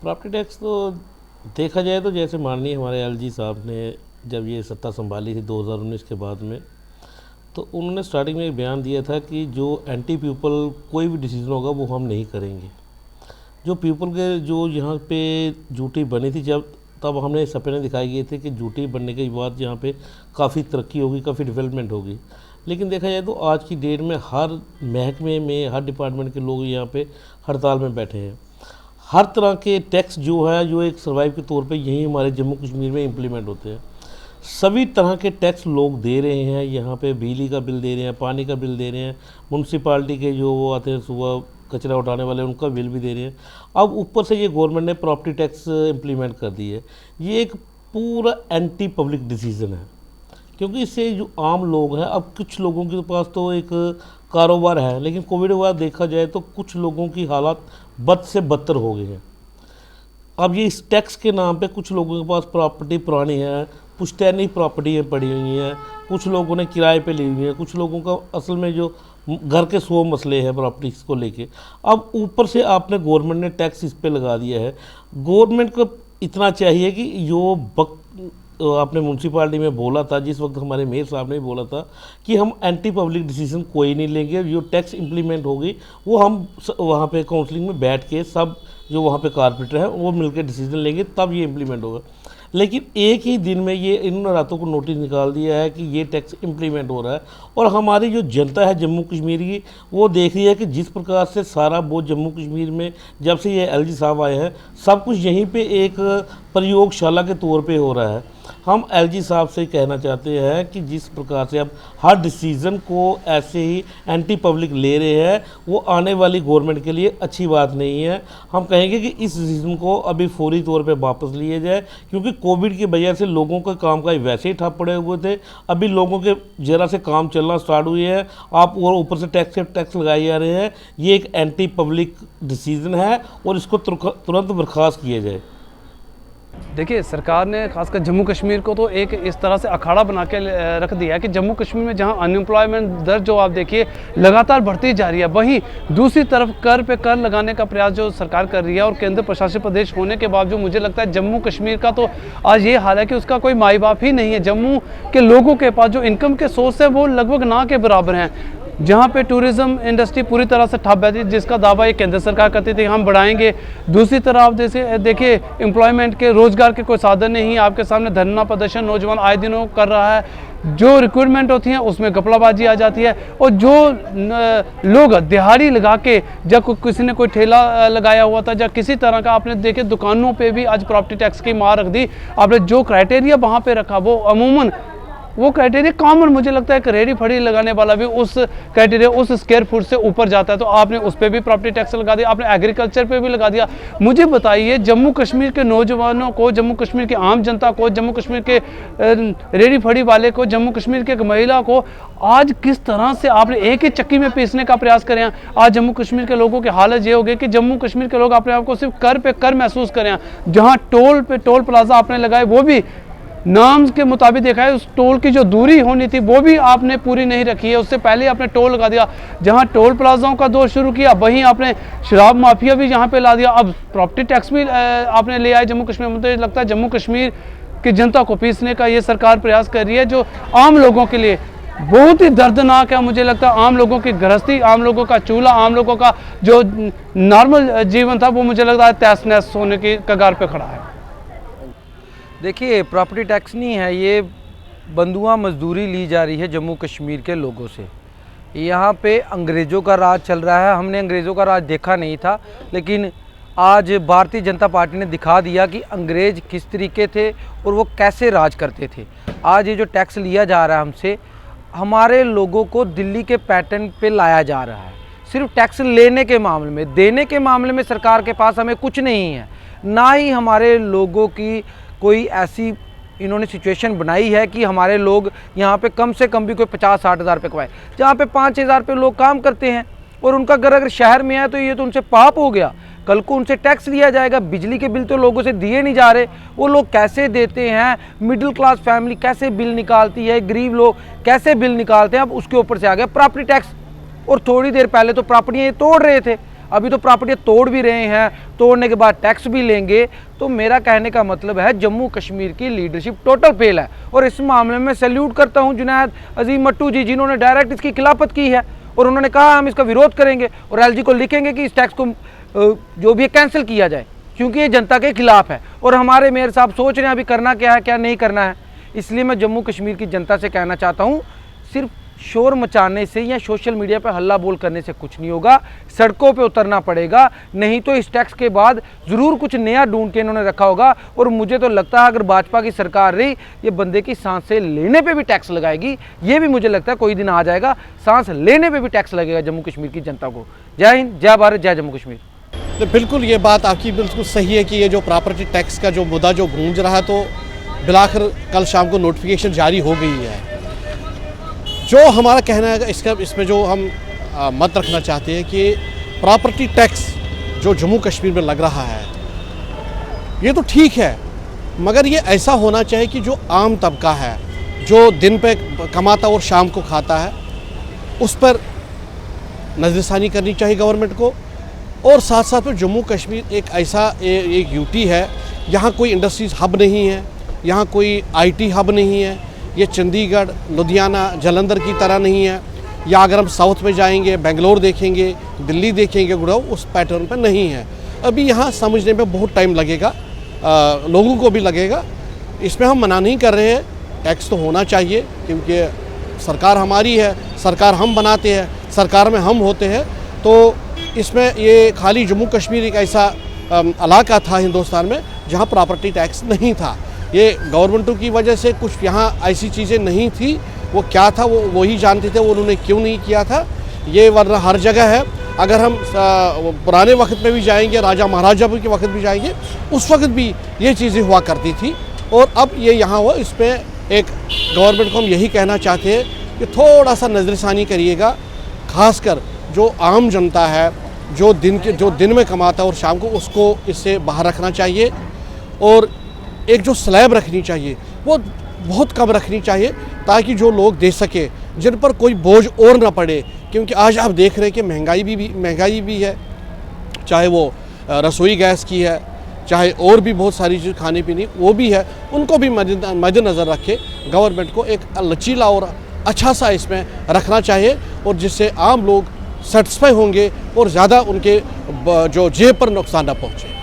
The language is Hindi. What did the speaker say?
प्रॉपर्टी टैक्स तो देखा जाए तो जैसे माननीय हमारे एलजी साहब ने जब ये सत्ता संभाली थी 2019 के बाद में, तो उन्होंने स्टार्टिंग में एक बयान दिया था कि जो एंटी पीपल कोई भी डिसीजन होगा वो हम नहीं करेंगे। जो पीपल के जो यहाँ पे ड्यूटी बनी थी जब, तब हमने सपने दिखाए गए थे कि ड्यूटी बनने के बाद यहाँ पे काफ़ी तरक्की होगी, काफ़ी डेवलपमेंट होगी। लेकिन देखा जाए तो आज की डेट में हर महकमे में, हर डिपार्टमेंट के लोग यहाँ पे हड़ताल में बैठे हैं। हर तरह के टैक्स जो है, जो एक सर्वाइव के तौर पे यहीं हमारे जम्मू कश्मीर में इम्प्लीमेंट होते हैं। सभी तरह के टैक्स लोग दे रहे हैं यहाँ पे, बिजली का बिल दे रहे हैं, पानी का बिल दे रहे हैं, म्यूनसिपाल्टी के जो वो आते हैं सुबह कचरा उठाने वाले उनका बिल भी दे रहे हैं। अब ऊपर से ये गवर्नमेंट ने प्रॉपर्टी टैक्स इम्प्लीमेंट कर दी है। ये एक पूरा एंटी पब्लिक डिसीज़न है, क्योंकि इससे जो आम लोग हैं, अब कुछ लोगों के पास तो एक कारोबार है, लेकिन कोविड के बाद देखा जाए तो कुछ लोगों की हालात बद से बदतर हो गई हैं। अब ये इस टैक्स के नाम पे कुछ लोगों के पास प्रॉपर्टी पुरानी है, पुश्तैनी प्रॉपर्टी पड़ी हुई हैं, कुछ लोगों ने किराए पे ली हुई है, कुछ लोगों का असल में जो घर के 100 मसले हैं प्रॉपर्टीज़ को लेके। अब ऊपर से आपने गवर्नमेंट ने टैक्स इस पे लगा दिया है। गवर्नमेंट को इतना चाहिए कि जो आपने म्यूनसिपाल्टी में बोला था, जिस वक्त हमारे मेयर साहब ने बोला था कि हम एंटी पब्लिक डिसीजन कोई नहीं लेंगे, जो टैक्स इम्प्लीमेंट होगी वो हम वहाँ पे काउंसलिंग में बैठ के सब जो वहाँ पे कारपोरेटर हैं वो मिलकर डिसीजन लेंगे, तब ये इम्प्लीमेंट होगा। लेकिन एक ही दिन में ये इन्होंने रातों को नोटिस निकाल दिया है कि ये टैक्स इम्प्लीमेंट हो रहा है। और हमारी जो जनता है जम्मू कश्मीर की, वो देख रही है कि जिस प्रकार से सारा बोझ जम्मू कश्मीर में जब से ये एलजी साहब आए हैं, सब कुछ यहीं पे एक प्रयोगशाला के तौर पे हो रहा है। हम एलजी साहब से कहना चाहते हैं कि जिस प्रकार से अब हर डिसीज़न को ऐसे ही एंटी पब्लिक ले रहे हैं, वो आने वाली गवर्नमेंट के लिए अच्छी बात नहीं है। हम कहेंगे कि इस डिसीज़न को अभी फौरी तौर पे वापस लिए जाए, क्योंकि कोविड की वजह से लोगों का काम काज वैसे ही ठप पड़े हुए थे। अभी लोगों के ज़रा से काम चलना स्टार्ट हुए हैं, आप और ऊपर से टैक्स लगाए जा रहे हैं। ये एक एंटी पब्लिक डिसीज़न है और इसको तुरंत बर्खास्त किया जाए। देखिए, सरकार ने खासकर जम्मू कश्मीर को तो एक इस तरह से अखाड़ा बना के रख दिया है कि जम्मू कश्मीर में जहां अनएम्प्लॉयमेंट दर जो आप देखिए लगातार बढ़ती जा रही है, वहीं दूसरी तरफ कर पे कर लगाने का प्रयास जो सरकार कर रही है, और केंद्र प्रशासित प्रदेश होने के बावजूद मुझे लगता है जम्मू कश्मीर का तो आज ये हाल है कि उसका कोई माई बाप ही नहीं है। जम्मू के लोगों के पास जो इनकम के सोर्स है वो लगभग ना के बराबर हैं। जहाँ पे टूरिज़्म इंडस्ट्री पूरी तरह से ठप है, जिसका दावा ये केंद्र सरकार करती थी हम बढ़ाएंगे। दूसरी तरफ आप जैसे देखिए एम्प्लॉयमेंट के, रोज़गार के कोई साधन नहीं। आपके सामने धरना प्रदर्शन नौजवान आए दिनों कर रहा है। जो रिक्रूटमेंट होती है उसमें घपलाबाजी आ जाती है, और जो लोग दिहाड़ी लगा के, जब किसी ने कोई ठेला लगाया हुआ था या किसी तरह का, आपने देखे दुकानों पे भी आज प्रॉपर्टी टैक्स की मार रख दी। आपने जो क्राइटेरिया वहाँ पे रखा वो अमूमन वो क्राइटेरिया कॉमन, मुझे लगता है कि रेडी फड़ी लगाने वाला भी उस क्राइटेरिया, उस स्क्वायर फुट से ऊपर जाता है, तो आपने उस पर भी प्रॉपर्टी टैक्स लगा दिया, आपने एग्रीकल्चर पे भी लगा दिया। मुझे बताइए, जम्मू कश्मीर के नौजवानों को, जम्मू कश्मीर की आम जनता को, जम्मू कश्मीर के रेडी फड़ी वाले को, जम्मू कश्मीर के महिला को आज किस तरह से आपने एक ही चक्की में पीसने का प्रयास करें। आज जम्मू कश्मीर के लोगों की हालत ये हो गई कि जम्मू कश्मीर के लोग अपने आप को सिर्फ कर पे कर महसूस करें। जहाँ टोल पे टोल प्लाजा आपने लगाए, वो भी नाम के मुताबिक देखा है, उस टोल की जो दूरी होनी थी वो भी आपने पूरी नहीं रखी है। उससे पहले आपने टोल लगा दिया। जहां टोल प्लाजाओं का दौर शुरू किया, वहीं आपने शराब माफिया भी यहां पे ला दिया। अब प्रॉपर्टी टैक्स भी आपने ले आए जम्मू कश्मीर में। मुझे लगता है जम्मू कश्मीर की जनता को पीसने का ये सरकार प्रयास कर रही है, जो आम लोगों के लिए बहुत ही दर्दनाक है। मुझे लगता है आम लोगों की गृहस्थी, आम लोगों का चूल्हा, आम लोगों का जो नॉर्मल जीवन था, वो मुझे लगता है तहस नहस होने की कगार पर खड़ा है। देखिए, प्रॉपर्टी टैक्स नहीं है, ये बंधुआ मजदूरी ली जा रही है जम्मू कश्मीर के लोगों से। यहाँ पे अंग्रेज़ों का राज चल रहा है। हमने अंग्रेज़ों का राज देखा नहीं था, लेकिन आज भारतीय जनता पार्टी ने दिखा दिया कि अंग्रेज़ किस तरीके थे और वो कैसे राज करते थे। आज ये जो टैक्स लिया जा रहा है हमसे, हमारे लोगों को दिल्ली के पैटर्न पे लाया जा रहा है। सिर्फ टैक्स लेने के मामले में, देने के मामले में सरकार के पास हमें कुछ नहीं है। ना ही हमारे लोगों की कोई ऐसी इन्होंने सिचुएशन बनाई है कि हमारे लोग यहाँ पे कम से कम भी कोई 50-60 हज़ार रुपये कमाए, जहाँ पे 5-6 हज़ार रुपये लोग काम करते हैं, और उनका घर अगर शहर में है तो ये तो उनसे पाप हो गया। कल को उनसे टैक्स लिया जाएगा। बिजली के बिल तो लोगों से दिए नहीं जा रहे, वो लोग कैसे देते हैं? मिडिल क्लास फैमिली कैसे बिल निकालती है? गरीब लोग कैसे बिल निकालते हैं? अब उसके ऊपर से आ गया प्रॉपर्टी टैक्स। और थोड़ी देर पहले तो प्रॉपर्टियाँ तोड़ रहे थे, अभी तो प्रॉपर्टी तोड़ भी रहे हैं, तोड़ने के बाद टैक्स भी लेंगे। तो मेरा कहने का मतलब है जम्मू कश्मीर की लीडरशिप टोटल फेल है। और इस मामले में सैल्यूट करता हूं जुनैद अजीम मट्टू जी, जिन्होंने डायरेक्ट इसकी खिलाफत की है और उन्होंने कहा हम इसका विरोध करेंगे और एलजी को लिखेंगे कि इस टैक्स को जो भी है कैंसिल किया जाए, क्योंकि ये जनता के खिलाफ है। और हमारे मेयर साहब सोच रहे हैं अभी करना क्या है क्या नहीं करना है। इसलिए मैं जम्मू कश्मीर की जनता से कहना चाहता हूँ, सिर्फ शोर मचाने से या सोशल मीडिया पर हल्ला बोल करने से कुछ नहीं होगा, सड़कों पे उतरना पड़ेगा। नहीं तो इस टैक्स के बाद ज़रूर कुछ नया ढूंढ के इन्होंने रखा होगा। और मुझे तो लगता है अगर भाजपा की सरकार रही, ये बंदे की सांसें लेने पे भी टैक्स लगाएगी। ये भी मुझे लगता है कोई दिन आ जाएगा, सांस लेने पे भी टैक्स लगेगा जम्मू कश्मीर की जनता को। जय हिंद, जय भारत, जय जम्मू कश्मीर। तो बिल्कुल ये बात आपकी बिल्कुल सही है कि ये जो प्रॉपर्टी टैक्स का जो मुद्दा जो गूंज रहा है, तो बिलाखिर कल शाम को नोटिफिकेशन जारी हो गई है। जो हमारा कहना है इसमें जो हम मत रखना चाहते हैं कि प्रॉपर्टी टैक्स जो जम्मू कश्मीर में लग रहा है ये तो ठीक है, मगर ये ऐसा होना चाहिए कि जो आम तबका है, जो दिन पे कमाता और शाम को खाता है, उस पर नज़रसानी करनी चाहिए गवर्नमेंट को। और साथ साथ में जम्मू कश्मीर एक ऐसा एक यूटी है, यहाँ कोई इंडस्ट्रीज़ हब नहीं है, यहाँ कोई आईटी हब नहीं है, ये चंडीगढ़, लुधियाना, जालंधर की तरह नहीं है। या अगर हम साउथ में जाएंगे, बेंगलोर देखेंगे, दिल्ली देखेंगे, गुड़गांव, उस पैटर्न पर नहीं है। अभी यहाँ समझने में बहुत टाइम लगेगा, लोगों को भी लगेगा। इसमें हम मना नहीं कर रहे हैं, टैक्स तो होना चाहिए, क्योंकि सरकार हमारी है, सरकार हम बनाते हैं, सरकार में हम होते हैं। तो इसमें ये खाली जम्मू कश्मीर एक ऐसा इलाका था हिंदुस्तान में जहाँ प्रॉपर्टी टैक्स नहीं था। ये गवर्नमेंटों की वजह से कुछ यहाँ ऐसी चीज़ें नहीं थी, वो क्या था वो वही जानते थे, वो उन्होंने क्यों नहीं किया था। ये वरना हर जगह है। अगर हम पुराने वक्त में भी जाएंगे, राजा महाराजा के वक्त भी जाएंगे, उस वक्त भी ये चीज़ें हुआ करती थी। और अब ये यहाँ हुआ, इसमें एक गवर्नमेंट को हम यही कहना चाहते हैं कि थोड़ा सा नज़रसानी करिएगा, खासकर जो आम जनता है, जो दिन में कमाता है और शाम को, उसको इससे बाहर रखना चाहिए। और एक जो स्लैब रखनी चाहिए वो बहुत कम रखनी चाहिए, ताकि जो लोग दे सके, जिन पर कोई बोझ और ना पड़े। क्योंकि आज आप देख रहे हैं कि महंगाई भी है, चाहे वो रसोई गैस की है, चाहे और भी बहुत सारी चीज़ खाने पीने वो भी है। उनको भी मद्देनज़र रखे गवर्नमेंट को एक लचीला और अच्छा सा इसमें रखना चाहिए, और जिससे आम लोग सेटिस्फाई होंगे और ज़्यादा उनके जो जेब पर नुकसान न पहुँचे।